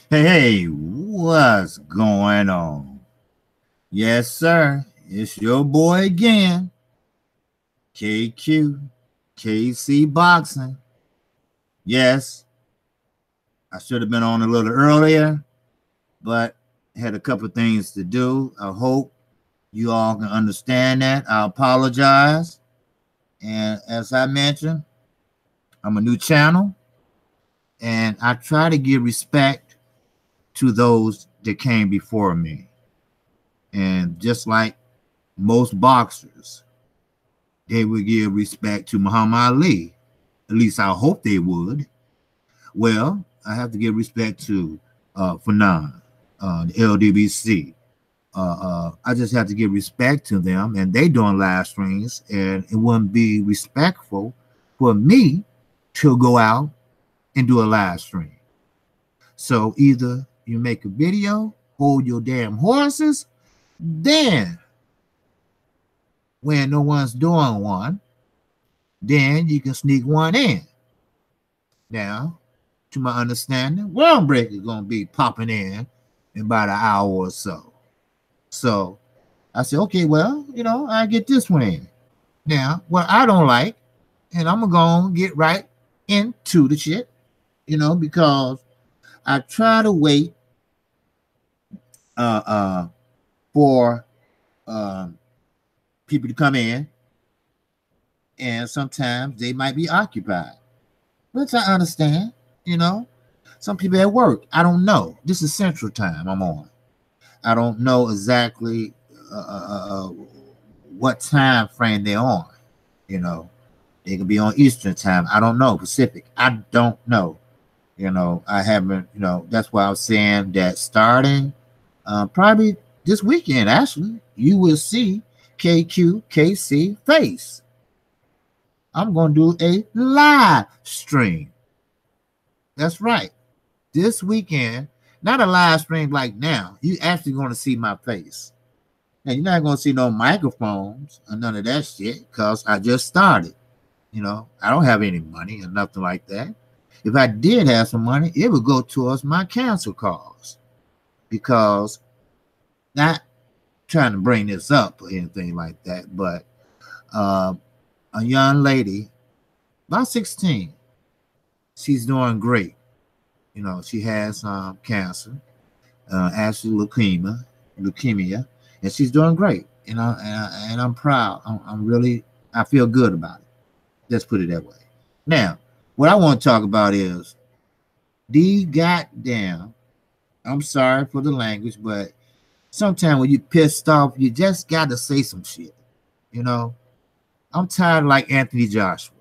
Hey, what's going on? Yes, sir. It's your boy again, KQKC Boxing. Yes, I should have been on a little earlier, but had a couple things to do. I hope you all can understand that. I apologize. And as I mentioned, I'm a new channel, and I try to give respect to those that came before me. And just like most boxers, they would give respect to Muhammad Ali. At least I hope they would. Well, I have to give respect to Fanon, the LDBC. I just have to give respect to them, and they doing live streams, and it wouldn't be respectful for me to go out and do a live stream. So either you make a video, hold your damn horses, then when no one's doing one, then you can sneak one in. Now, to my understanding, World Break is going to be popping in about an hour or so. So I said, okay, well, I get this one in. Now, what I don't like, and I'm going to get right into the shit, because I try to wait for people to come in, and sometimes they might be occupied, which I understand. Some people at work. I don't know. This is Central Time I'm on. I don't know exactly what time frame they're on. They can be on Eastern Time. I don't know. Pacific. I don't know. I haven't. That's why I was saying that starting probably this weekend. Actually, you will see KQKC face. I'm going to do a live stream. That's right. This weekend, not a live stream like now. You actually going to see my face. Now, you're not going to see no microphones or none of that shit because I just started. I don't have any money or nothing like that. If I did have some money, it would go towards my cancer cause, because not trying to bring this up or anything like that, but a young lady, about 16, she's doing great. She has cancer, actually leukemia, and she's doing great. And I'm proud. I feel good about it. Let's put it that way. Now, what I want to talk about is the goddamn. I'm sorry for the language, but sometimes when you pissed off, you just got to say some shit. I'm tired of like Anthony Joshua.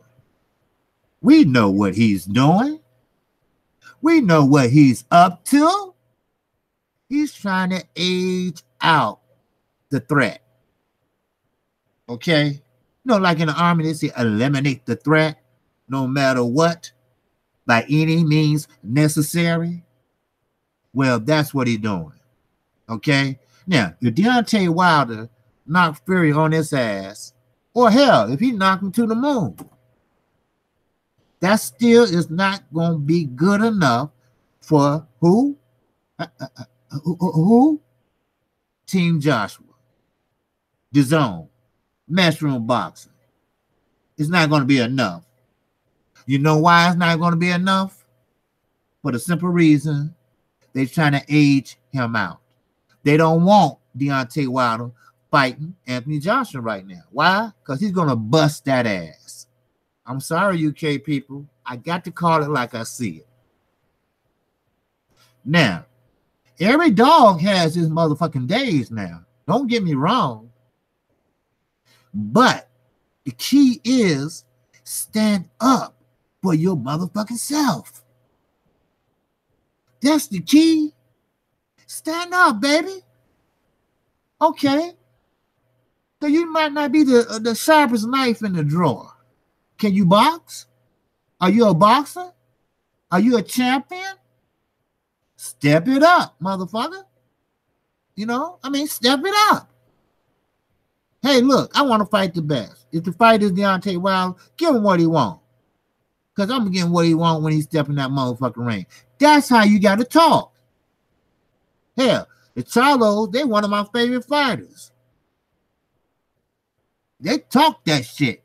We know what he's doing. We know what he's up to. He's trying to age out the threat. Okay? Like in the army, they say eliminate the threat no matter what, by any means necessary. Well, that's what he's doing. Okay? Now, if Deontay Wilder knocked Fury on his ass, or hell, if he knocked him to the moon, that still is not going to be good enough for who? Who? Team Joshua. The Zone. Matchroom Boxing. It's not going to be enough. You know why it's not going to be enough? For the simple reason they're trying to age him out. They don't want Deontay Wilder fighting Anthony Joshua right now. Why? Because he's going to bust that ass. I'm sorry, UK people. I got to call it like I see it. Now, every dog has his motherfucking days now. Don't get me wrong. But the key is stand up for your motherfucking self. That's the key. Stand up, baby. Okay. So you might not be the sharpest knife in the drawer. Can you box? Are you a boxer? Are you a champion? Step it up, motherfucker. Step it up. Hey, look, I want to fight the best. If the fight is Deontay Wilder, give him what he wants. Because I'm getting what he wants when he's stepping that motherfucking ring. That's how you got to talk. Hell, the Charlos, they one of my favorite fighters. They talk that shit.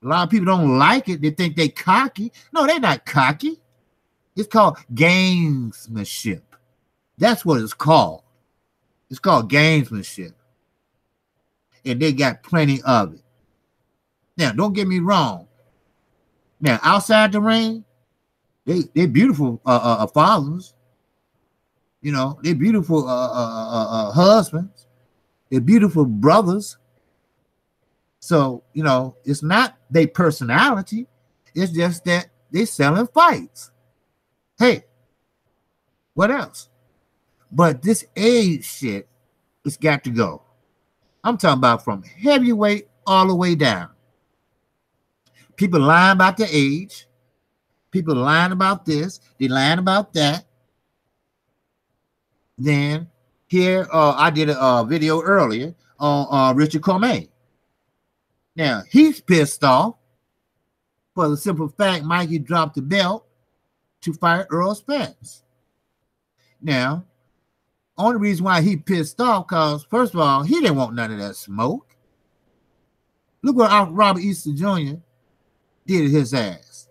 A lot of people don't like it. They think they cocky. No, they're not cocky. It's called gamesmanship. That's what it's called. It's called gamesmanship. And they got plenty of it. Now, don't get me wrong. Now, outside the ring, they're beautiful fathers. You know, they're beautiful husbands. They're beautiful brothers. So, you know, it's not their personality. It's just that they're selling fights. Hey, what else? But this age shit, it's got to go. I'm talking about from heavyweight all the way down. People lying about the age. People lying about this. They lying about that. Then here, I did a video earlier on Richard Comey. Now, he's pissed off for the simple fact Mikey dropped the belt to fight Earl Spence. Now, only reason why he pissed off, because, first of all, he didn't want none of that smoke. Look what Robert Easter Jr. did to his ass.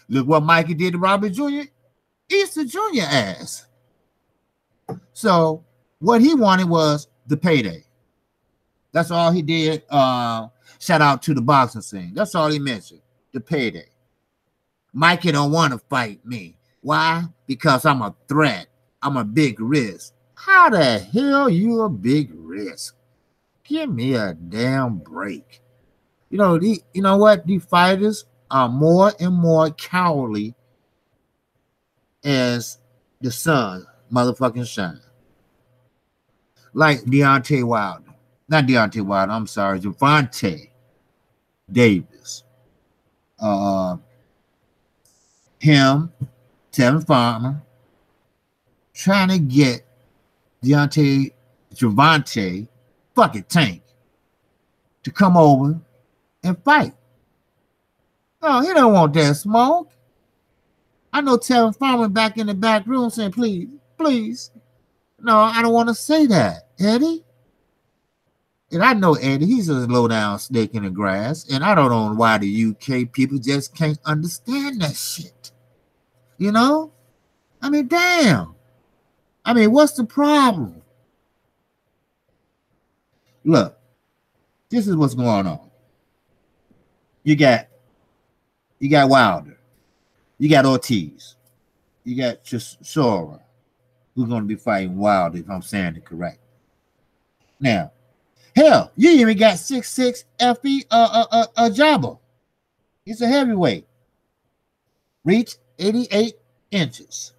Look what Mikey did to Robert Jr. Easter Jr. ass. So, what he wanted was the payday. That's all he did. Shout out to the boxing scene. That's all he mentioned, the payday. Mikey don't want to fight me. Why? Because I'm a threat. I'm a big risk. How the hell you a big risk? Give me a damn break. You know what? These fighters are more and more cowardly as the sun motherfucking shine. Like Deontay Wilder. Not Deontay Wilder, I'm sorry, Gervonta Davis. Him, Tevin Farmer, trying to get Gervonta fucking Tank to come over and fight. No, he don't want that smoke. I know Tevin Farmer back in the back room saying, please, please. No, I don't want to say that, Eddie. And I know Eddie, he's a low down snake in the grass. And I don't know why the UK people just can't understand that shit. You know? I mean, damn. I mean, what's the problem? Look, this is what's going on. You got Wilder. You got Ortiz. You got Chisora, who's going to be fighting Wilder, if I'm saying it correct. Now, hell, you even got 6'6" Effie Jabba. He's a heavyweight. Reach 88 inches.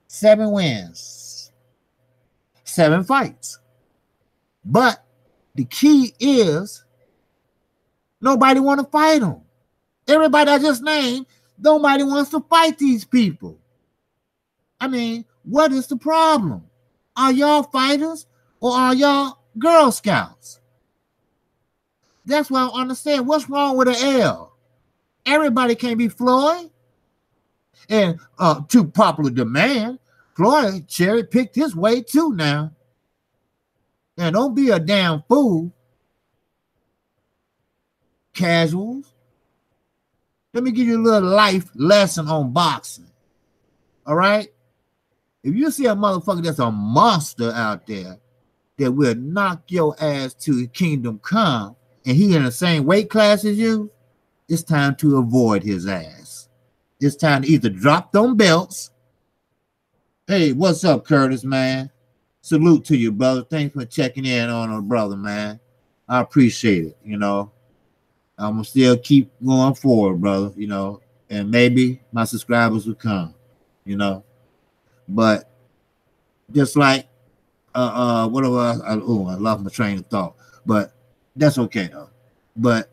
7 wins. 7 fights. But the key is nobody want to fight him. Everybody I just named, nobody wants to fight these people. I mean, what is the problem? Are y'all fighters or are y'all Girl Scouts? That's why I don't understand. What's wrong with an L? Everybody can't be Floyd. And to popular demand, Floyd cherry picked his way too now. Now, don't be a damn fool. Casuals. Let me give you a little life lesson on boxing. All right? If you see a motherfucker that's a monster out there that will knock your ass to kingdom come and he in the same weight class as you, it's time to avoid his ass. It's time to either drop them belts. Hey, what's up, Curtis, man? Salute to you, brother. Thanks for checking in on a brother, man. I appreciate it, you know. I'm going to still keep going forward, brother, you know, and maybe my subscribers will come, you know. But just like, what was I lost my train of thought, but that's okay, though. But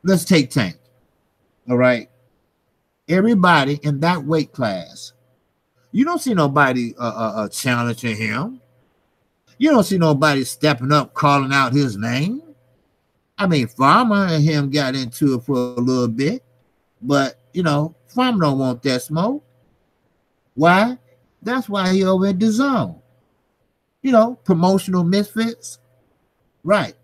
let's take Tank, all right? Everybody in that weight class, you don't see nobody challenging him. You don't see nobody stepping up, calling out his name. I mean, Farmer and him got into it for a little bit, but, you know, Farmer don't want that smoke. Why? That's why he over at the zone. You know, promotional misfits. Right.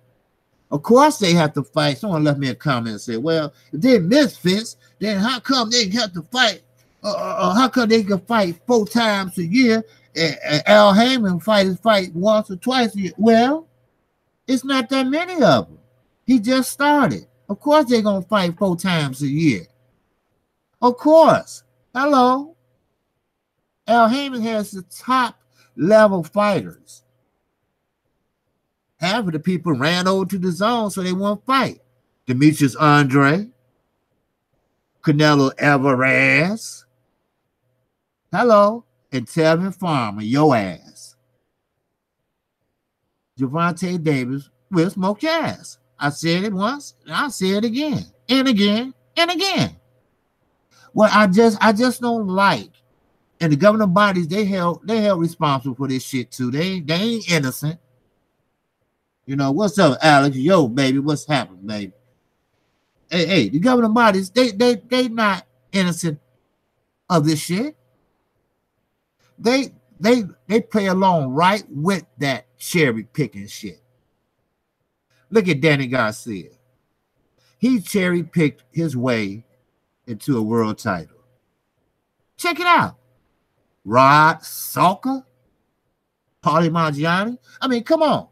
Of course they have to fight. Someone left me a comment and said, well, if they're misfits, then how come they have to fight? How come they can fight 4 times a year and Al Heyman fight once or twice a year? Well, it's not that many of them. He just started. Of course they're going to fight 4 times a year. Of course. Hello. Al Heyman has the top level fighters. Half of the people ran over to the zone so they won't fight. Demetrius Andre, Canelo Alvarez, hello, and Tevin Farmer, your ass. Gervonta Davis will smoke your ass. I said it once, and I'll say it again, and again, and again. Well, I just don't like, and the governing bodies, they held responsible for this shit too. They ain't innocent. You know, what's up, Alex? Yo, baby, what's happening, baby? Hey, the governing bodies, they not innocent of this shit. They play along right with that cherry picking shit. Look at Danny Garcia. He cherry picked his way into a world title. Check it out. Rod Salka, Paulie Malignaggi. I mean, come on.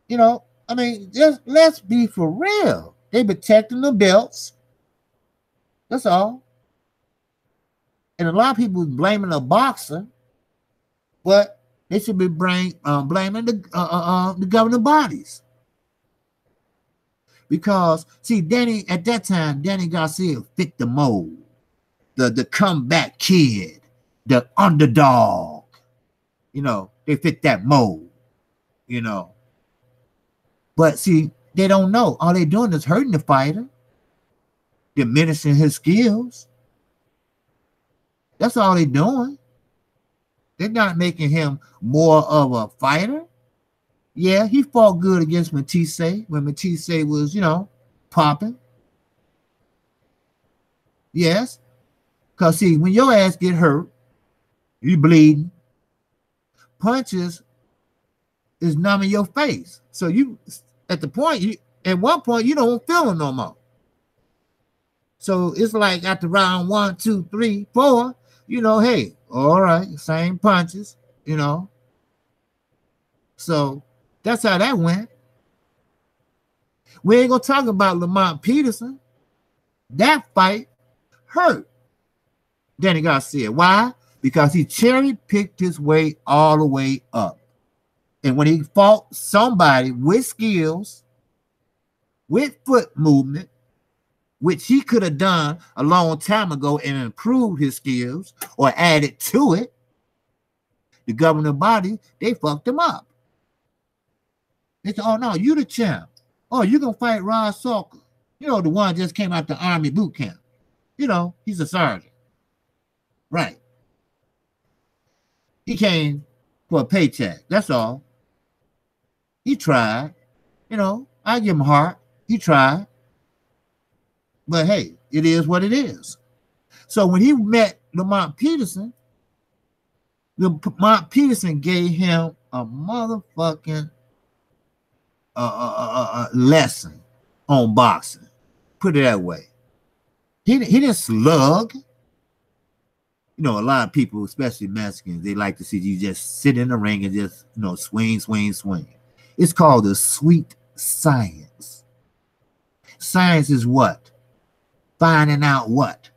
You know, I mean, let's be for real. They protecting the belts. That's all. And a lot of people blaming the boxer, but they should be blaming the governing bodies. Because, see, at that time, Danny Garcia fit the mold. The comeback kid, the underdog. You know, they fit that mold, you know. But see, they don't know. All they're doing is hurting the fighter, diminishing his skills. That's all they're doing. They're not making him more of a fighter. Yeah, he fought good against Matisse when Matisse was, you know, popping. Yes. Because, see, when your ass get hurt, you bleeding, punches is numbing your face. So you, at one point, you don't feel it no more. So it's like after round 1, 2, 3, 4, you know, hey, all right, same punches, you know. So that's how that went. We ain't gonna talk about Lamont Peterson. That fight hurt Danny Garcia. Why? Because he cherry-picked his way all the way up. And when he fought somebody with skills, with foot movement, which he could have done a long time ago and improved his skills or added to it, the governing body, they fucked him up. They said, oh, no, you the champ. Oh, you going to fight Rod Salka. You know, the one just came out the Army boot camp. You know, he's a sergeant. Right. He came for a paycheck. That's all. He tried. You know, I give him heart. He tried. But hey, it is what it is. So when he met Lamont Peterson gave him a motherfucking lesson on boxing. Put it that way. He didn't slug. You know, a lot of people, especially Mexicans, they like to see you just sit in the ring and just, you know, swing, swing, swing. It's called the sweet science. Science is what? Finding out what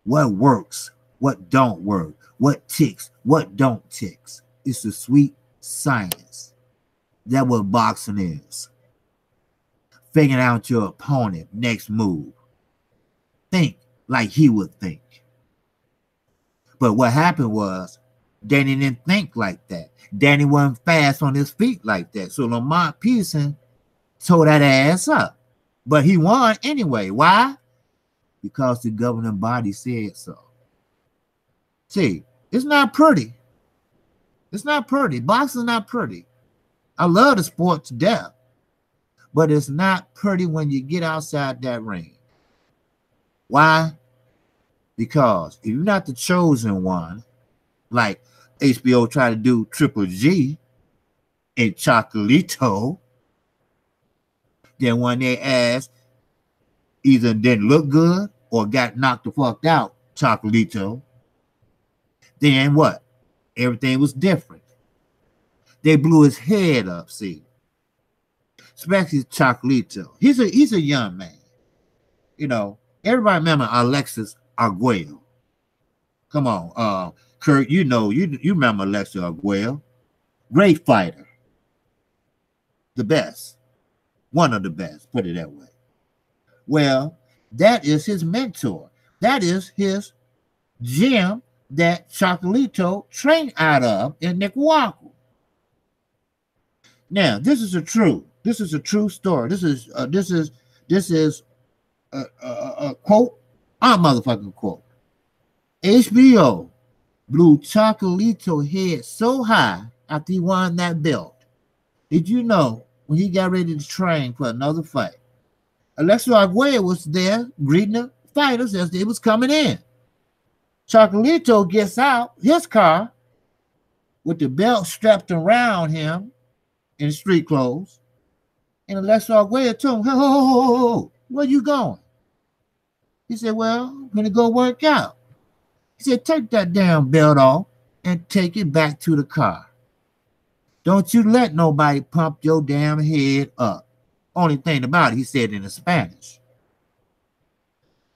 works, what don't work, what ticks, what don't ticks. It's the sweet science. That's what boxing is. Figuring out your opponent, next move. Think like he would think. But what happened was, Danny didn't think like that. Danny wasn't fast on his feet like that. So Lamont Peterson tore that ass up. But he won anyway. Why? Because the governing body said so. See, it's not pretty. It's not pretty. Boxing's not pretty. I love the sport to death. But it's not pretty when you get outside that ring. Why? Because if you're not the chosen one, like HBO tried to do Triple G and Chocolito. Then when they ass either didn't look good or got knocked the fuck out, Chocolito, then what? Everything was different. They blew his head up, see. Especially Chocolito. He's a young man. You know, everybody remember Alexis Arguello. Come on, Kurt, you know, you remember Alexis Arguello. Great fighter. The best. One of the best, put it that way. Well, that is his mentor. That is his gym that Chocolito trained out of in Nicaragua. Now, this is a true story. This is a quote, a motherfucking quote. HBO blew Chocolito head so high after he won that belt. Did you know when he got ready to train for another fight, Alexis Arguello was there greeting the fighters as they was coming in. Chocolito gets out his car with the belt strapped around him in street clothes. And Alexis Arguello told him, "Ho, where you going?" He said, "Well, I'm going to go work out." He said, "Take that damn belt off and take it back to the car. Don't you let nobody pump your damn head up." Only thing about it, he said in Spanish.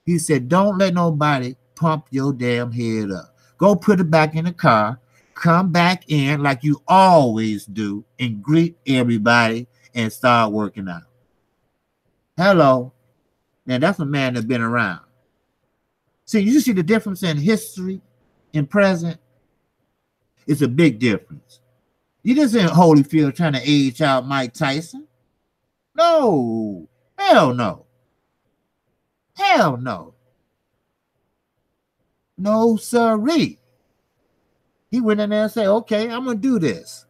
He said, "Don't let nobody pump your damn head up. Go put it back in the car. Come back in like you always do and greet everybody and start working out." Hello. Now, that's a man that's been around. See, you see the difference in history and present? It's a big difference. You just in Holyfield trying to age out Mike Tyson. No. Hell no. Hell no. No, sirree. He went in there and said, "Okay, I'm going to do this."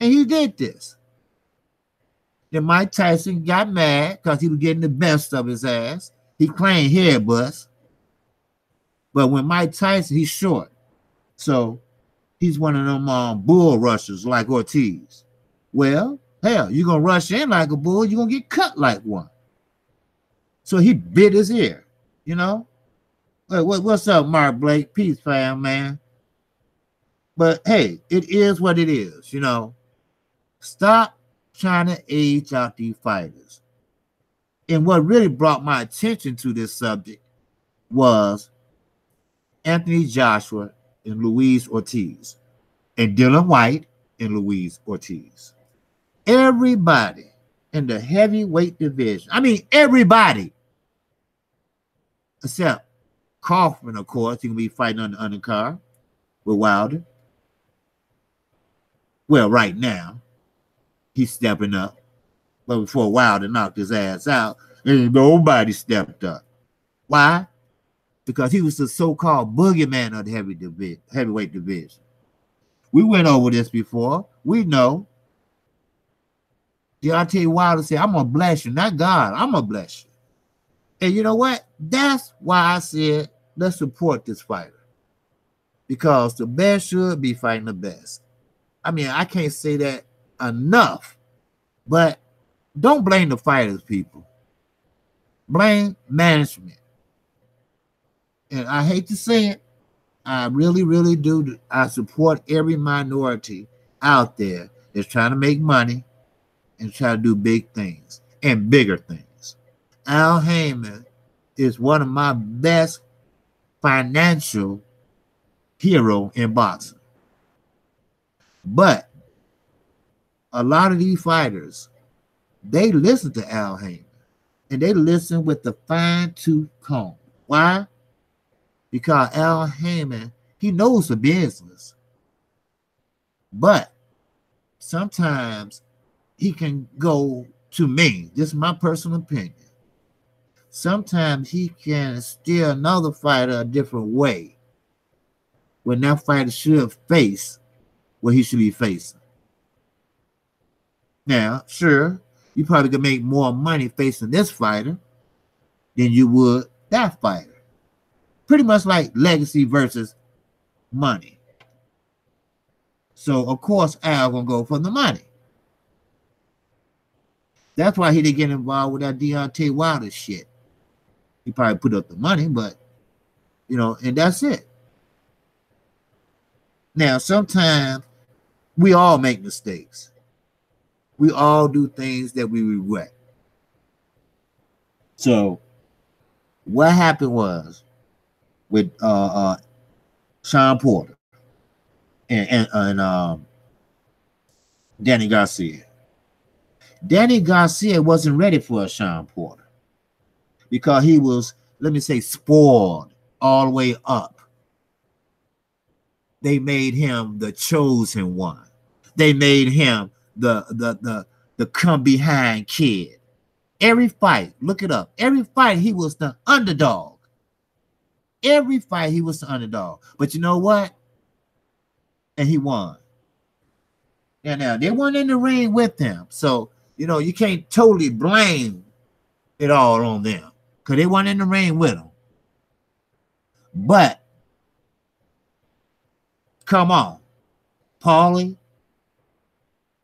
And he did this. Then Mike Tyson got mad because he was getting the best of his ass. He claimed headbutts. But when Mike Tyson, he's short. So he's one of them bull rushers like Ortiz. Well, hell, you're going to rush in like a bull, you're going to get cut like one. So he bit his ear, you know. What's up, Mark Blake? Peace, fam, man. But hey, it is what it is, you know. Stop trying to age out these fighters. And what really brought my attention to this subject was Anthony Joshua and Luis Ortiz, and Dylan White and Luis Ortiz. Everybody in the heavyweight division, I mean everybody, except Kaufman, of course, he can be fighting on the undercard with Wilder. Well, right now, he's stepping up. But before Wilder knocked his ass out, ain't nobody stepped up. Why? Because he was the so-called boogeyman of the heavyweight division. We went over this before. We know. Deontay Wilder said, "I'm going to bless you, not God. I'm going to bless you." And you know what? That's why I said, let's support this fighter. Because the best should be fighting the best. I mean, I can't say that enough. But don't blame the fighters, people. Blame management. And I hate to say it, I really, really do. I support every minority out there that's trying to make money and try to do big things and bigger things. Al Heyman is one of my best financial hero in boxing. But a lot of these fighters, they listen to Al Heyman. And they listen with the fine-tooth comb. Why? Because Al Heyman, he knows the business. But sometimes he can go, to me, this is my personal opinion, sometimes he can steer another fighter a different way when that fighter should face what he should be facing. Now, sure, you probably could make more money facing this fighter than you would that fighter. Pretty much like Legacy versus money. So of course Al gonna go for the money. That's why he didn't get involved with that Deontay Wilder shit. He probably put up the money, but you know, and that's it. Now, sometimes we all make mistakes. We all do things that we regret. So, what happened was with Sean Porter and Danny Garcia. Danny Garcia wasn't ready for a Sean Porter because he was, let me say, spoiled all the way up. They made him the chosen one. They made him the come behind kid. Every fight, look it up. Every fight he was the underdog. Every fight he was the underdog. But you know what? And he won. And now they weren't in the ring with him. So, you know, you can't totally blame it all on them because they weren't in the ring with him. But come on, Paulie,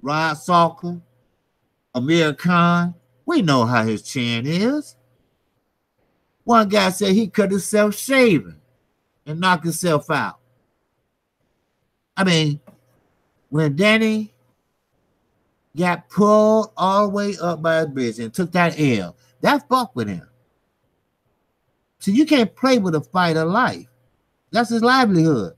Rod Salker, Amir Khan, we know how his chin is. One guy said he cut himself shaving and knocked himself out. I mean, when Danny got pulled all the way up by his bridge and took that L, that fucked with him. So you can't play with a fight of life. That's his livelihood.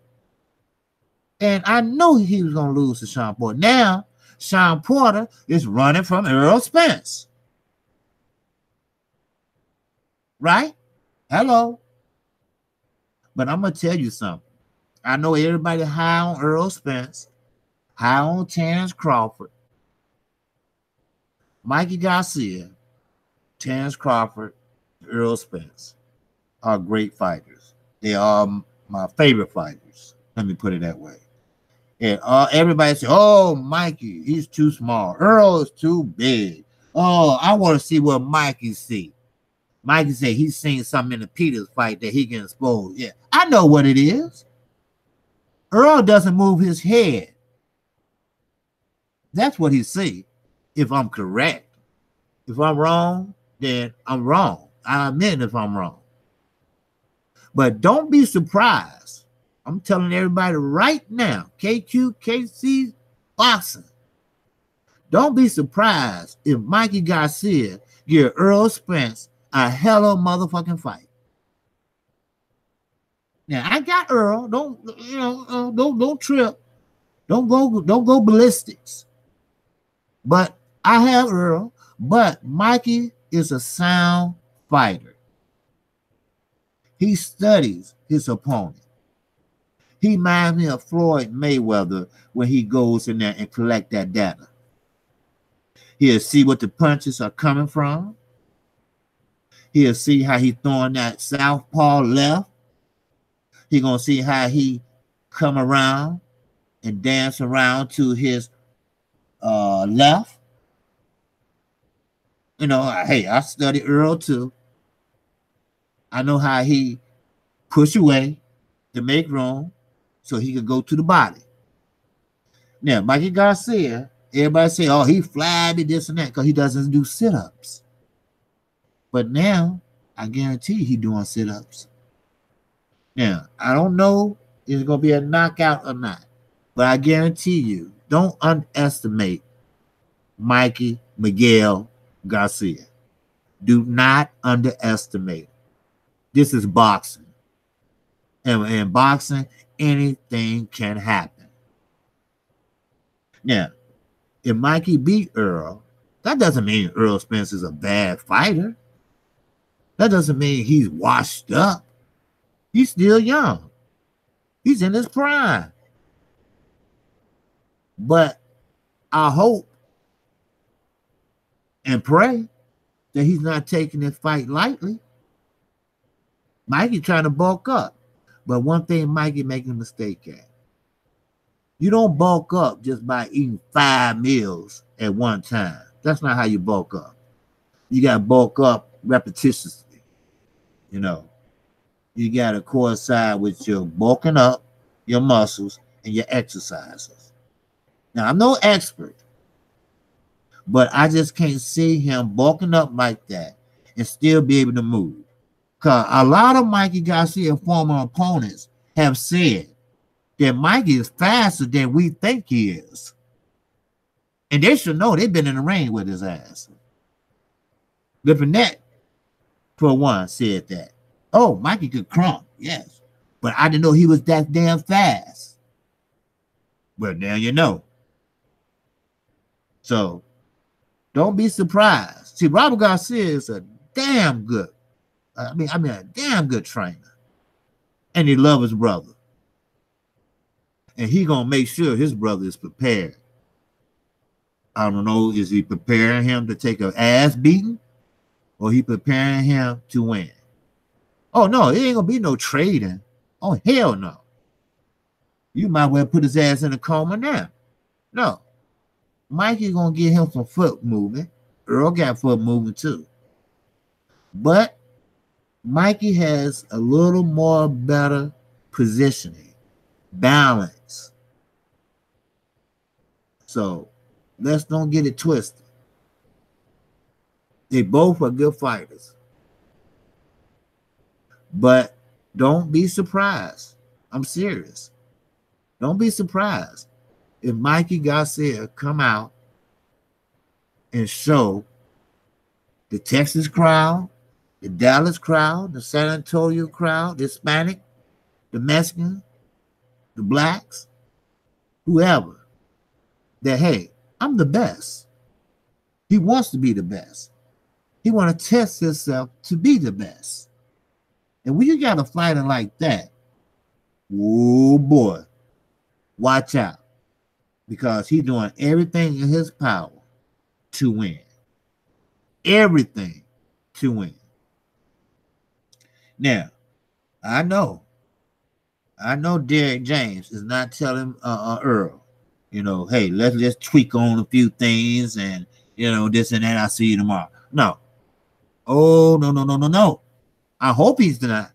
And I know he was going to lose to Sean Porter. Now, Sean Porter is running from Errol Spence. Right? Hello. But I'm going to tell you something. I know everybody high on Errol Spence, high on Terrence Crawford, Mikey Garcia, Terrence Crawford, Errol Spence are great fighters. They are my favorite fighters. Let me put it that way. And everybody says, oh, Mikey, he's too small. Earl is too big. Oh, I want to see what Mikey see. Mikey said he's seen something in the Peters fight that he can expose. Yeah, I know what it is. Earl doesn't move his head. That's what he see, if I'm correct. If I'm wrong, then I'm wrong. I admit if I'm wrong. But don't be surprised. I'm telling everybody right now, KQKC boxing. Don't be surprised if Mikey Garcia give Errol Spence a hell of a motherfucking fight. Now I got Earl. Don't trip. Don't go ballistics. But I have Earl. But Mikey is a sound fighter. He studies his opponent. He reminds me of Floyd Mayweather when he goes in there and collect that data. He'll see what the punches are coming from. He'll see how he throwing that southpaw left. He's going to see how he come around and dance around to his left. You know, hey, I studied Earl too. I know how he push away to make room so he could go to the body. Now, Mikey Garcia, everybody say, oh, he flabby, this and that, because he doesn't do sit-ups. But now, I guarantee he's doing sit-ups. Now, I don't know if it's going to be a knockout or not, but I guarantee you, don't underestimate Mikey Miguel Garcia. Do not underestimate it. This is boxing. And in boxing, anything can happen. Now, if Mikey beat Earl, that doesn't mean Errol Spence is a bad fighter. That doesn't mean he's washed up. He's still young. He's in his prime. But I hope and pray that he's not taking this fight lightly. Mikey trying to bulk up. But one thing Mikey making a mistake at. You don't bulk up just by eating 5 meals at one time. That's not how you bulk up. You got to bulk up repetitiously. You know, you got to coincide with your bulking up your muscles, and your exercises. Now, I'm no expert, but I just can't see him bulking up like that and still be able to move. Because a lot of Mikey Garcia former opponents have said that Mikey is faster than we think he is. And they should know they've been in the ring with his ass. Lipinette, for one, said that. Oh, Mikey could crump, yes. But I didn't know he was that damn fast. Well, now you know. So, don't be surprised. See, Robert Garcia is a damn good, I mean, a damn good trainer. And he loves his brother. And he gonna make sure his brother is prepared. I don't know, is he preparing him to take an ass beating? Or he preparing him to win? Oh, no, it ain't gonna be no trading. Oh, hell no. You might well put his ass in a coma now. No. Mikey gonna get him some foot movement. Earl got foot movement too. But Mikey has a little more better positioning, balance. So let's don't get it twisted. They both are good fighters. But don't be surprised. I'm serious. Don't be surprised if Mikey Garcia come out and show the Texas crowd, the Dallas crowd, the San Antonio crowd, the Hispanic, the Mexican, the blacks, whoever, that, hey, I'm the best. He wants to be the best. He want to test himself to be the best. And when you got a fighter like that, oh boy, watch out. Because he's doing everything in his power to win. Everything to win. Now, I know Derek James is not telling Earl, you know, hey, let's just tweak on a few things and, you know, this and that, I'll see you tomorrow. No. Oh, no. I hope he's not.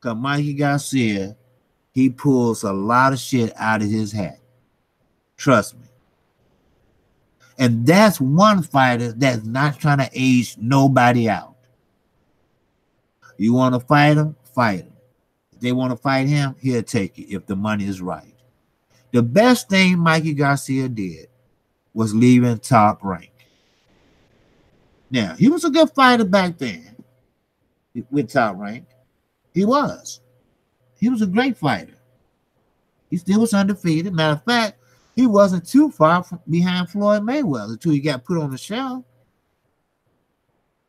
Because Mikey Garcia, he pulls a lot of shit out of his hat. Trust me. And that's one fighter that's not trying to age nobody out. You want to fight him? Fight him. If they want to fight him, he'll take it if the money is right. The best thing Mikey Garcia did was leaving Top Rank. Now, he was a good fighter back then with Top Rank. He was. He was a great fighter. He still was undefeated. Matter of fact, he wasn't too far behind Floyd Mayweather until he got put on the shelf.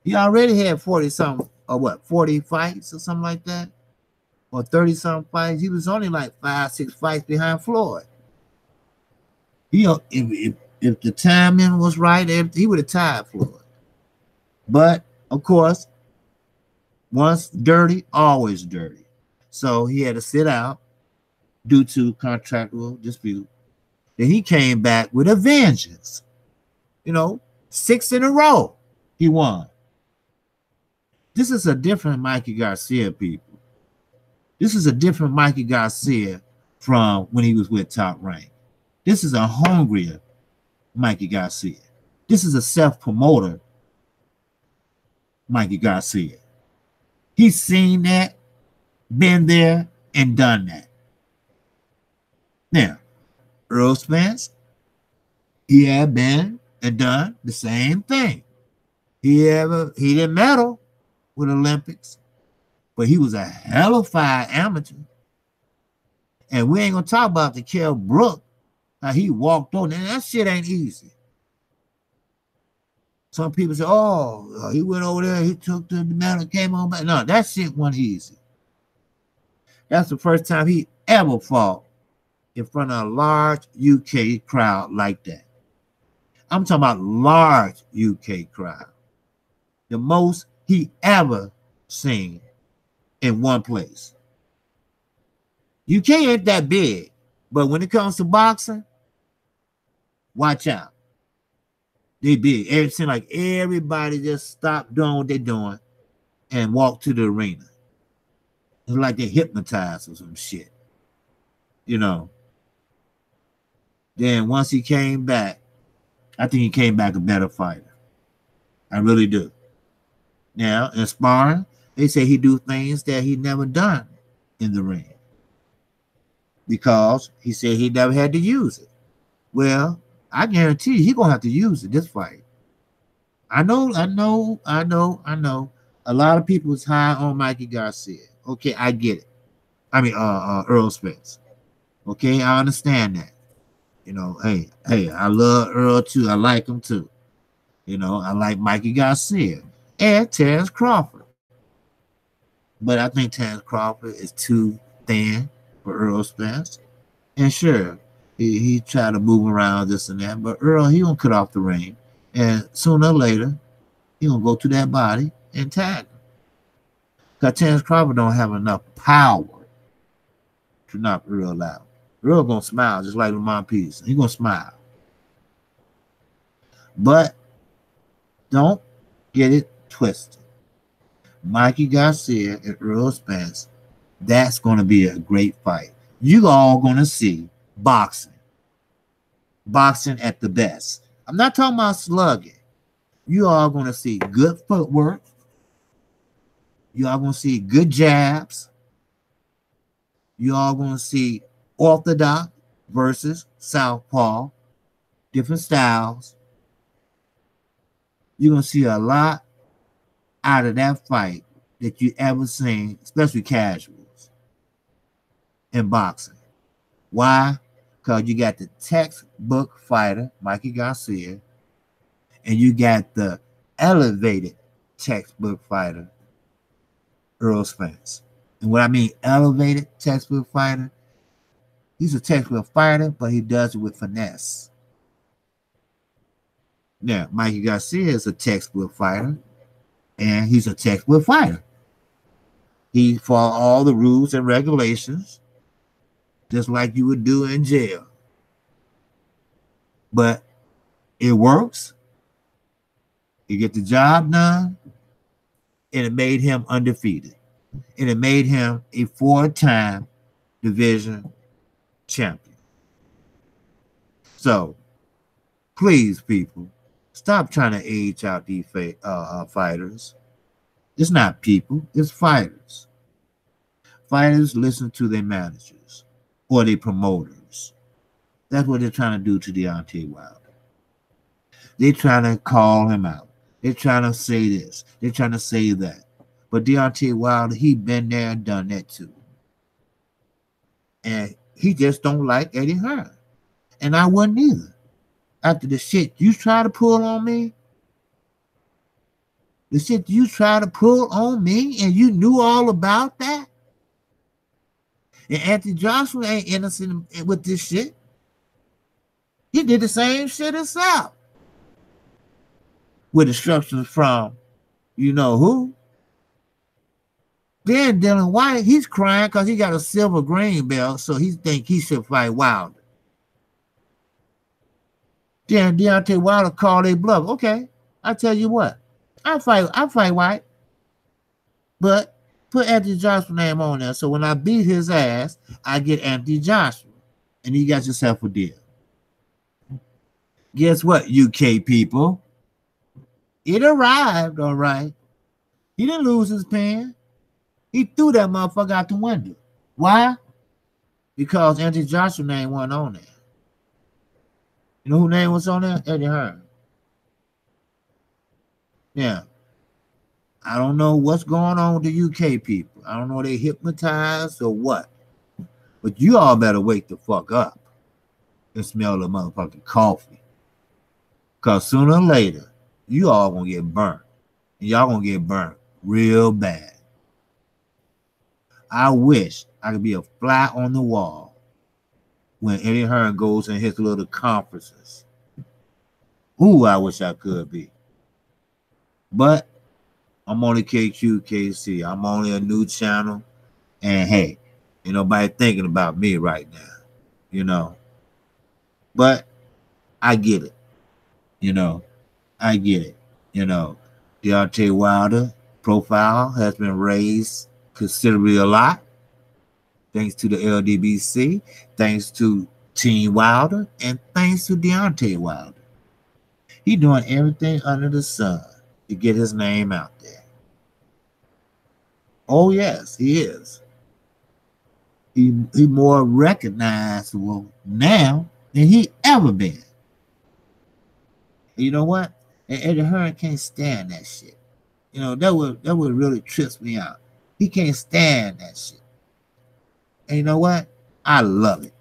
He already had 40-something, or what, 40 fights or something like that? Or 30-something fights. He was only like 5-6 fights behind Floyd. If the timing was right, he would have tied Floyd. But, of course, once dirty, always dirty. So he had to sit out due to contractual dispute. Then he came back with a vengeance. You know, 6 in a row he won. This is a different Mikey Garcia, people. This is a different Mikey Garcia from when he was with Top Rank. This is a hungrier Mikey Garcia. This is a self-promoter Mikey Garcia. He's seen that, been there, and done that. Now, Earl Spence, he had been and done the same thing. He didn't medal with Olympics, but he was a hell of a fine amateur. And we ain't gonna talk about the Kell Brook, how he walked on. And that shit ain't easy. Some people say, oh, he went over there, he took the medal, came on back. No, that shit wasn't easy. That's the first time he ever fought in front of a large UK crowd like that. I'm talking about large UK crowd. The most he ever seen in one place. UK ain't that big, but when it comes to boxing, watch out. They big. It seems like everybody just stopped doing what they're doing and walked to the arena. It's like they're hypnotized or some shit. you know. Then once he came back, I think he came back a better fighter. I really do. Now, in sparring, they say he do things that he never done in the ring because he said he never had to use it. Well, I guarantee you, he gonna have to use it this fight. I know. A lot of people is high on Mikey Garcia. Okay, I get it. I mean, Earl Spence. Okay, I understand that. You know, hey, I love Earl too. I like him too. You know, I like Mikey Garcia and Terrence Crawford. But I think Terrence Crawford is too thin for Earl Spence. And sure, he tried to move around this and that, but Earl, he gonna cut off the ring. And sooner or later, he gonna go to that body and tag him. Because Terrence Crawford don't have enough power to knock Earl out. Earl gonna smile just like Lamont Peterson. He gonna smile. But don't get it twisted. Mikey Garcia and Earl Spence, that's gonna be a great fight. You all gonna see boxing. Boxing at the best. I'm not talking about slugging. You all gonna see good footwork. You all gonna see good jabs. You all gonna see orthodox versus southpaw, different styles. You're gonna see a lot out of that fight that you ever seen, especially casuals in boxing. Why? Because you got the textbook fighter, Mikey Garcia, and you got the elevated textbook fighter, Earl Spence. And what I mean elevated textbook fighter, he's a textbook fighter, but he does it with finesse. Now, Mikey Garcia is a textbook fighter, and he's a textbook fighter. He follows all the rules and regulations, just like you would do in jail. But it works. You get the job done, and it made him undefeated. And it made him a 4-time division champion. So, please, people, stop trying to age out these fighters. It's not people, it's fighters. Fighters listen to their managers or their promoters. That's what they're trying to do to Deontay Wilder. They're trying to call him out. They're trying to say this. They're trying to say that. But Deontay Wilder, he been there and done that too. And he just don't like Eddie Hearn. And I wouldn't either. After the shit you try to pull on me, the shit you try to pull on me, and you knew all about that. And Anthony Joshua ain't innocent with this shit. He did the same shit himself. With instructions from you know who. Then Dylan White, he's crying because he got a silver green belt, so he think he should fight Wilder. Then Deontay Wilder called a bluff. Okay, I tell you what, I'll fight White, but put Anthony Joshua's name on there. So when I beat his ass, I get Anthony Joshua, and you got yourself a deal. Guess what, UK people? It arrived, all right. He didn't lose his pen. He threw that motherfucker out the window. Why? Because Anthony Joshua's name wasn't on there. You know whose name was on there? Eddie Hearn. Yeah. I don't know what's going on with the UK people. I don't know if they hypnotized or what. But you all better wake the fuck up and smell the motherfucking coffee. Because sooner or later, you all gonna get burnt. And y'all gonna get burnt real bad. I wish I could be a fly on the wall when Eddie Hearn goes in his little conferences. Ooh, I wish I could be. But I'm only KQKC. I'm only a new channel. And hey, ain't nobody thinking about me right now, you know. But I get it. You know, I get it. You know, Deontay Wilder profile has been raised considerably a lot. thanks to the LDBC, thanks to Team Wilder, and thanks to Deontay Wilder. He doing everything under the sun to get his name out there. Oh yes, he is. He more recognizable now than he ever been. You know what? And Eddie Hearn can't stand that shit. You know, that would really trips me out. He can't stand that shit. And you know what? I love it.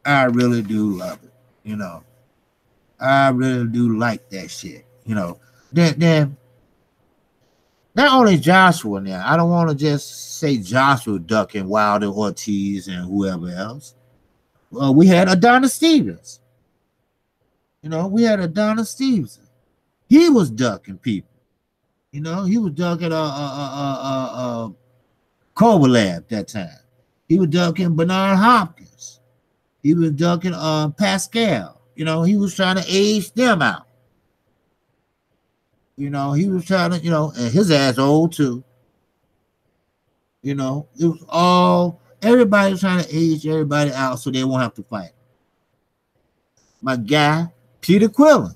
I really do love it. You know, I really do like that shit. You know, then not only Joshua now. I don't want to just say Joshua ducking Wilder, Ortiz, and whoever else. Well, we had Adonis Stevens. You know, we had Adonis Stevenson. He was ducking people. You know, he was ducking Kovalev that time. He was ducking Bernard Hopkins. He was ducking Pascal. You know, he was trying to age them out. You know, he was trying to, you know, and his ass old too. You know, it was all, everybody was trying to age everybody out so they won't have to fight. My guy, Peter Quillen,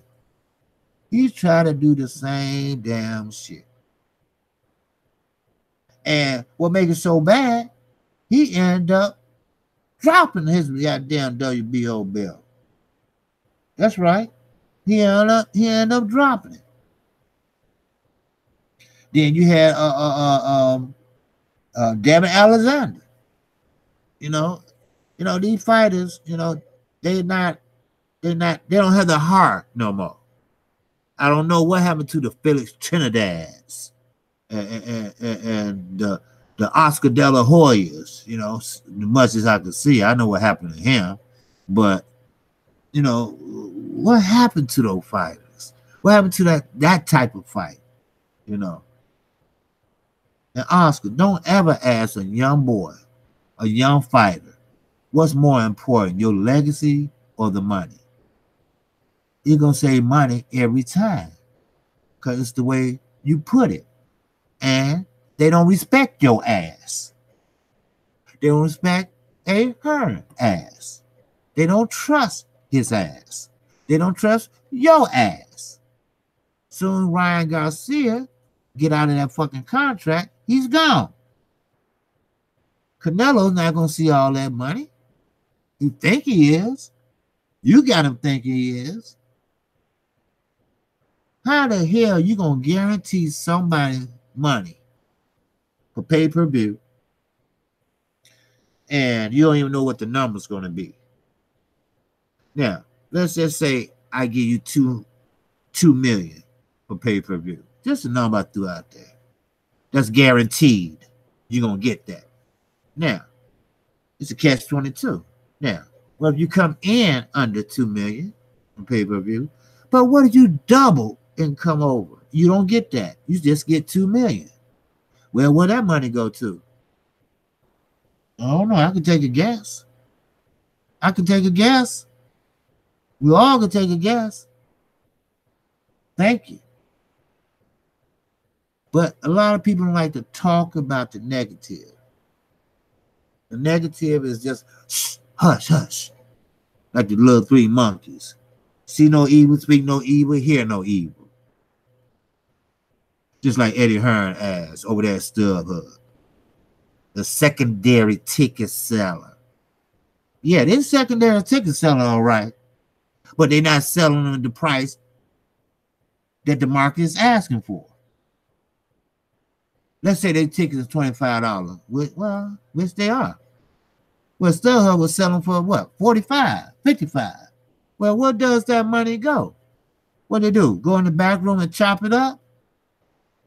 he's trying to do the same damn shit. And what makes it so bad, he ended up dropping his goddamn WBO belt. That's right. He ended up dropping it. Then you had Devin Alexander. You know, these fighters, you know, they don't have the heart no more. I don't know what happened to the Felix Trinidads and the Oscar De La Hoyas, you know, as much as I could see. I know what happened to him, but you know, what happened to those fighters? What happened to that type of fight? You know. And Oscar, don't ever ask a young boy, a young fighter, what's more important, your legacy or the money? You're going to say money every time because it's the way you put it. And they don't respect your ass. They don't respect her ass. They don't trust his ass. They don't trust your ass. Soon Ryan Garcia get out of that fucking contract, he's gone. Canelo's not going to see all that money. You think he is. You got him thinking he is. How the hell you going to guarantee somebody money for pay-per-view and you don't even know what the number's going to be? Now, let's just say I give you $2 million for pay-per-view. Just a number I threw out there. That's guaranteed. You're going to get that. Now, it's a catch-22. Now, well, if you come in under $2 million on pay-per-view, but what if you double and come over? You don't get that. You just get $2 million. Well, where that money go to? I don't know. I can take a guess. I can take a guess. We all can take a guess. Thank you. But a lot of people don't like to talk about the negative. The negative is just hush, hush. Like the little three monkeys. See no evil, speak no evil, hear no evil. Just like Eddie Hearn asked over there at StubHub. The secondary ticket seller. Yeah, they're secondary ticket seller, all right. But they're not selling them at the price that the market is asking for. Let's say their tickets are $25. Well, which they are. Well, StubHub was selling for what? $45, $55. Well, where does that money go? What they do? Go in the back room and chop it up?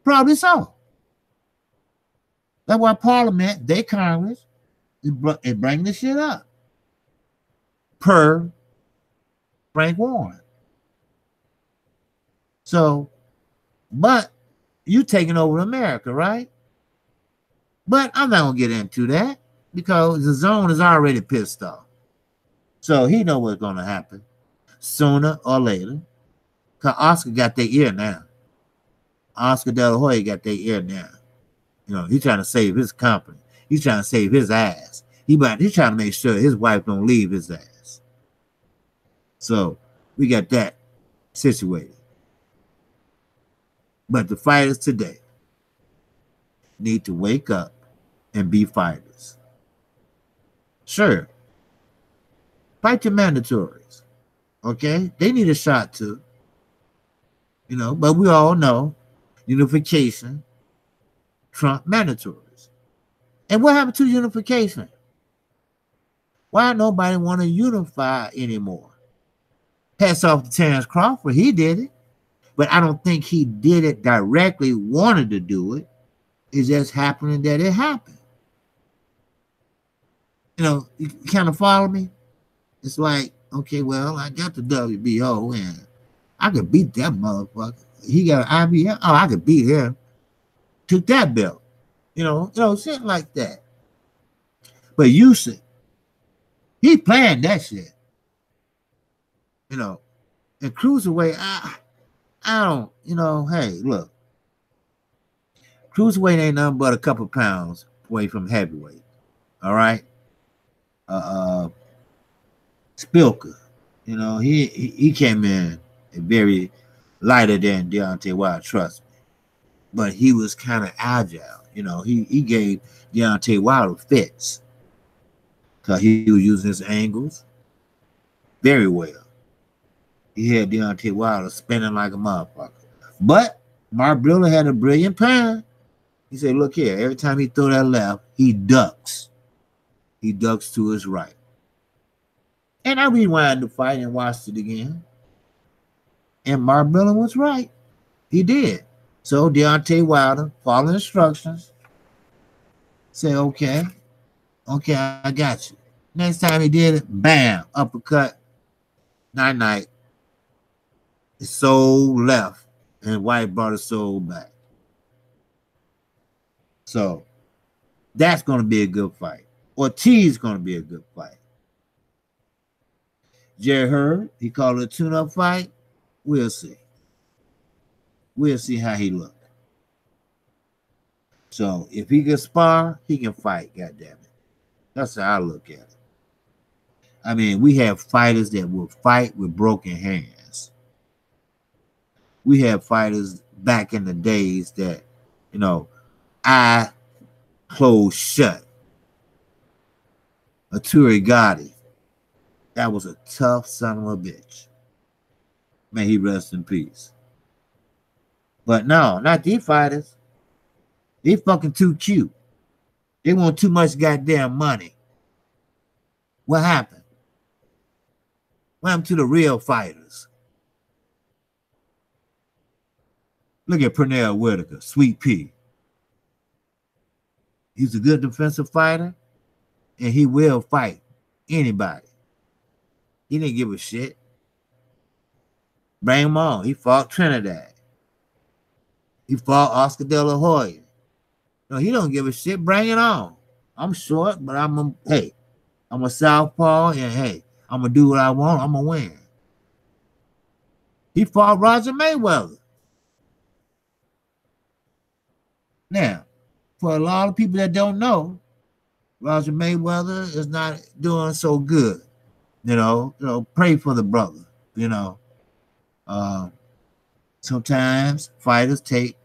Probably so. That's why Parliament, they Congress, is bringing the shit up. Per Frank Warren. So, but you taking over America, right? But I'm not going to get into that because the zone is already pissed off. So he know what's going to happen sooner or later. Because Oscar got their ear now. Oscar De La Hoya got their ear now. You know, he's trying to save his company. He's trying to save his ass. He's trying to make sure his wife don't leave his ass. So we got that situated. But the fighters today need to wake up and be fighters. Sure. Fight your mandatories. Okay? They need a shot too. You know, but we all know unification trump mandatories. And what happened to unification? Why nobody want to unify anymore? Hats off to Terrence Crawford. He did it. But I don't think he did it directly, wanted to do it. It's just happening that it happened. You know, you kind of follow me? It's like, okay, well, I got the WBO and I could beat that motherfucker. He got an IBF. Oh, I could beat him. Took that belt. You know, shit like that. But Usyk, he playing that shit. You know, and cruiserweight, I don't, you know, hey, look. Cruiserweight ain't nothing but a couple pounds away from heavyweight. All right? Spilker, you know, he came in very lighter than Deontay Wilder, trust me. But he was kind of agile. You know, he gave Deontay Wilder fits. Because he was using his angles very well. He had Deontay Wilder spinning like a motherfucker. But Mark Brewer had a brilliant plan. He said, look here, every time he throw that left, he ducks. He ducks to his right. And I rewound the fight and watched it again. And Mark Brewer was right. He did. So Deontay Wilder, following instructions, said, okay, I got you. Next time he did it, bam, uppercut, night. His soul left, and White brought his soul back. So that's going to be a good fight. Ortiz going to be a good fight. Jerry Hurd, he called it a tune-up fight. We'll see. We'll see how he look. So if he can spar, he can fight, goddammit. That's how I look at it. I mean, we have fighters that will fight with broken hands. We have fighters back in the days that, you know, eye closed shut. Arturo Gatti. That was a tough son of a bitch. May he rest in peace. But no, not these fighters. They fucking too cute. They want too much goddamn money. What happened? What happened to the real fighters? Look at Pernell Whitaker, Sweet Pea. He's a good defensive fighter, and he will fight anybody. He didn't give a shit. Bring him on. He fought Trinidad. He fought Oscar De La Hoya. No, he don't give a shit. Bring it on. I'm short, but I'm a southpaw, and hey, I'm going to do what I want. I'm going to win. He fought Roger Mayweather. Now, for a lot of people that don't know, Roger Mayweather is not doing so good. You know, pray for the brother. You know, sometimes fighters take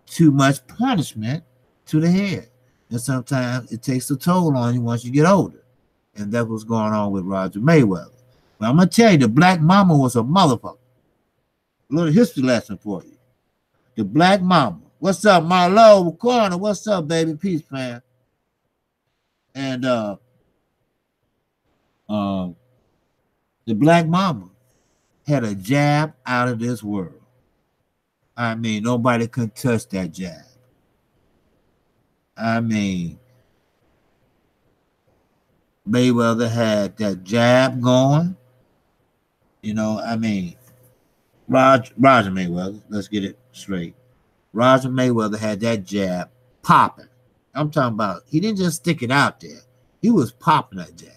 too much punishment to the head, and sometimes it takes a toll on you once you get older. And that's what's going on with Roger Mayweather. But I'm gonna tell you, the Black Mama was a motherfucker. A little history lesson for you. The Black Mama. What's up, Marlo Corner? What's up, baby? Peace, man. And the Black Mama had a jab out of this world. I mean, nobody could touch that jab. I mean, Mayweather had that jab going. You know, I mean, Roger Mayweather, let's get it straight. Roger Mayweather had that jab popping. I'm talking about, he didn't just stick it out there. He was popping that jab.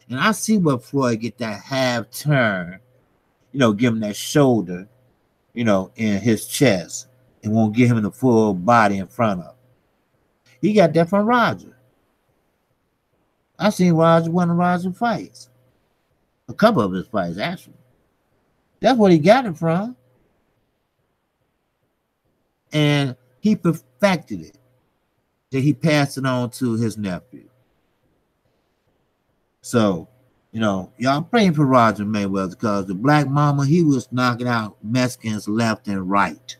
And I see what Floyd get that half turn, you know, give him that shoulder, you know, in his chest. It won't give him the full body in front of him. He got that from Roger. I seen Roger one of Roger's fights, a couple of his fights actually. That's where he got it from, and he perfected it. That he passed it on to his nephew. So, y'all praying for Roger Mayweather because the Black Mama, he was knocking out Mexicans left and right.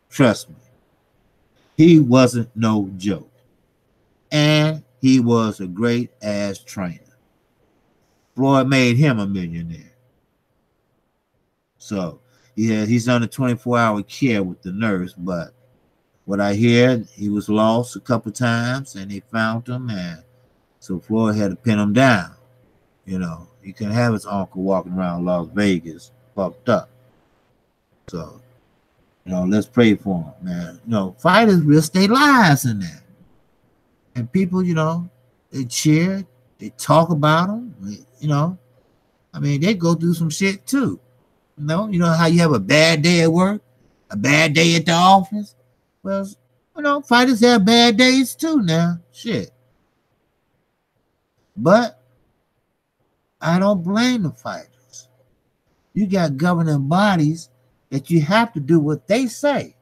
Trust me. He wasn't no joke. And he was a great ass trainer. Floyd made him a millionaire. So, yeah, he's under 24-hour care with the nurse, but what I hear, he was lost a couple times and they found him, and so Floyd had to pin him down. He couldn't have his uncle walking around Las Vegas fucked up. So, let's pray for him, man. Fighters risk their lives in that. And people, they cheer, they talk about them, they go through some shit too. You know how you have a bad day at work, a bad day at the office? Well, fighters have bad days too now. Shit. But I don't blame the fighters. You got governing bodies that you have to do what they say.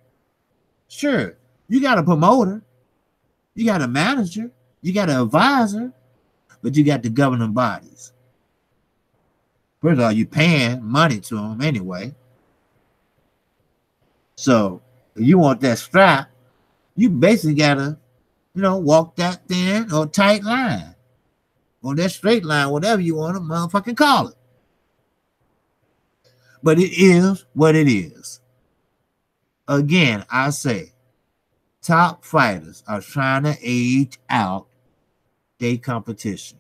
Sure, you got a promoter, you got a manager, you got an advisor, but you got the governing bodies. First of all, you're paying money to them anyway. So if you want that strap, you basically gotta, walk that thin or tight line. Or that straight line, whatever you want to motherfucking call it. But it is what it is. Again, I say, top fighters are trying to age out their competition.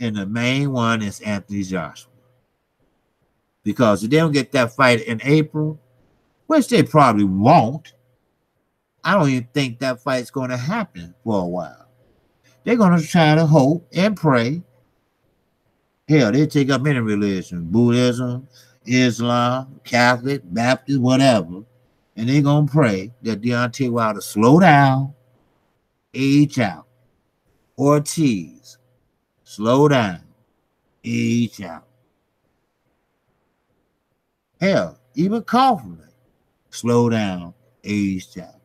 And the main one is Anthony Joshua. Because if they don't get that fight in April, which they probably won't, I don't even think that fight's going to happen for a while. They're going to try to hope and pray. Hell, they take up any religion, Buddhism, Islam, Catholic, Baptist, whatever, and they're going to pray that Deontay Wilder slow down, age out. Ortiz, slow down, age out. Hell, even Kaufman, slow down, age out.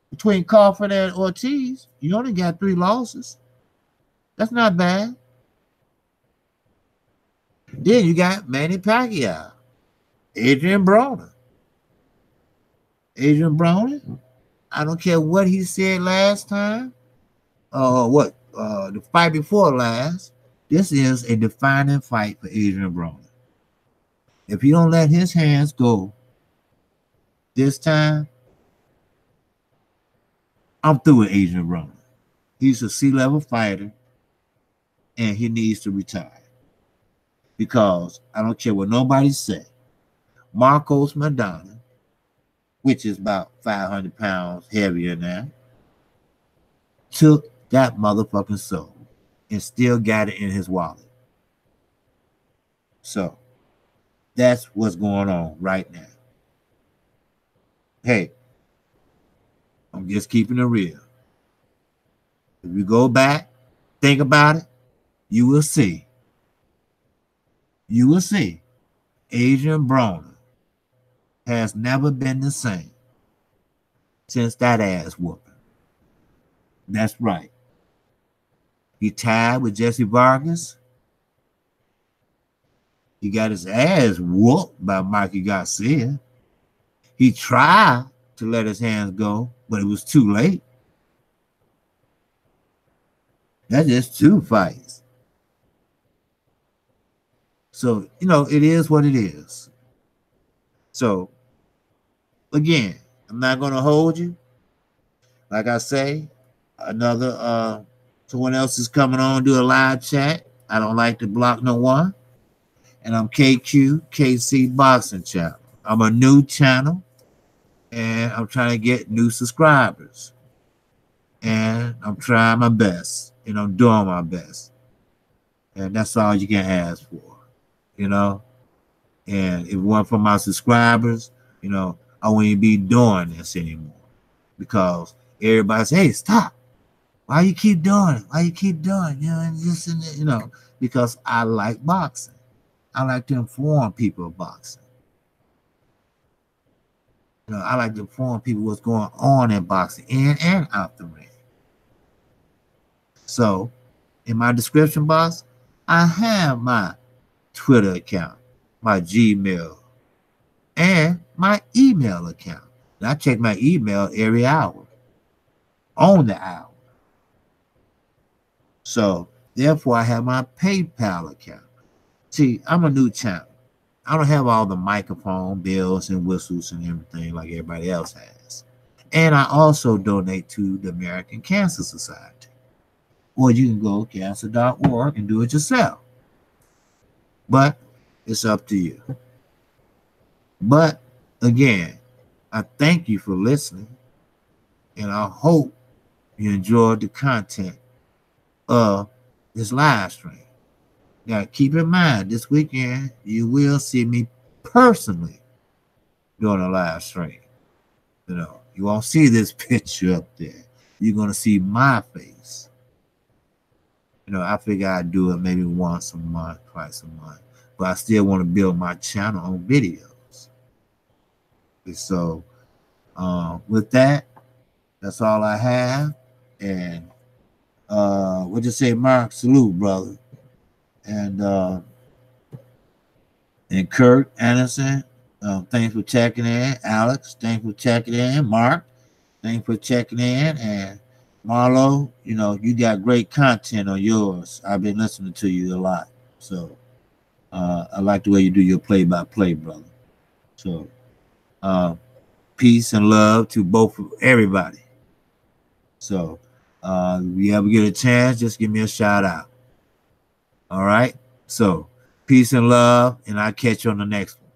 Between Crawford and Ortiz, you only got 3 losses. That's not bad. Then you got Manny Pacquiao, Adrian Broner. I don't care what he said last time, the fight before last. This is a defining fight for Adrian Broner. If he don't let his hands go this time, I'm through with Adrian Broner. He's a C-level fighter, and he needs to retire. Because I don't care what nobody say. Marcos Maidana, which is about 500 pounds heavier now, took that motherfucking soul and still got it in his wallet. So, that's what's going on right now. Hey, I'm just keeping it real. If you go back, think about it, you will see. You will see. Adrian Broner has never been the same since that ass whooping. That's right. He tied with Jesse Vargas. He got his ass whooped by Mikey Garcia. He tried to let his hands go, but it was too late. That's just 2 fights. So, it is what it is. So, again, I'm not going to hold you. Like I say, someone else is coming on, do a live chat. I don't like to block no one. And I'm KQKC Boxing Channel. I'm a new channel, and I'm trying to get new subscribers. And I'm trying my best, and I'm doing my best. And that's all you can ask for, And if it weren't for my subscribers, I wouldn't be doing this anymore. Because everybody says, hey, stop. Why you keep doing it? Why you keep doing it? You know, and just you know, because I like boxing. I like to inform people of boxing. You know, I like to inform people what's going on in boxing, in and out the ring. So, in my description box, I have my Twitter account, my Gmail, and my email account. And I check my email every hour, on the hour. So, therefore, I have my PayPal account. See, I'm a new channel. I don't have all the microphone bells and whistles and everything like everybody else has. And I also donate to the American Cancer Society. Or you can go cancer.org and do it yourself. But it's up to you. But again, I thank you for listening. And I hope you enjoyed the content of this live stream. Now, keep in mind, this weekend, you will see me personally doing a live stream. You know, you won't see this picture up there. You're going to see my face. You know, I figure I'd do it maybe once a month, twice a month. But I still want to build my channel on videos. So, with that, that's all I have. And what you say, Mark? Salute, brother. And Kurt Anderson, thanks for checking in. Alex, thanks for checking in. Mark, thanks for checking in. And Marlo, you know, you got great content on yours. I've been listening to you a lot. So I like the way you do your play-by-play, brother. So peace and love to both everybody. So if you ever get a chance, just give me a shout out. All right. So peace and love, and I'll catch you on the next one.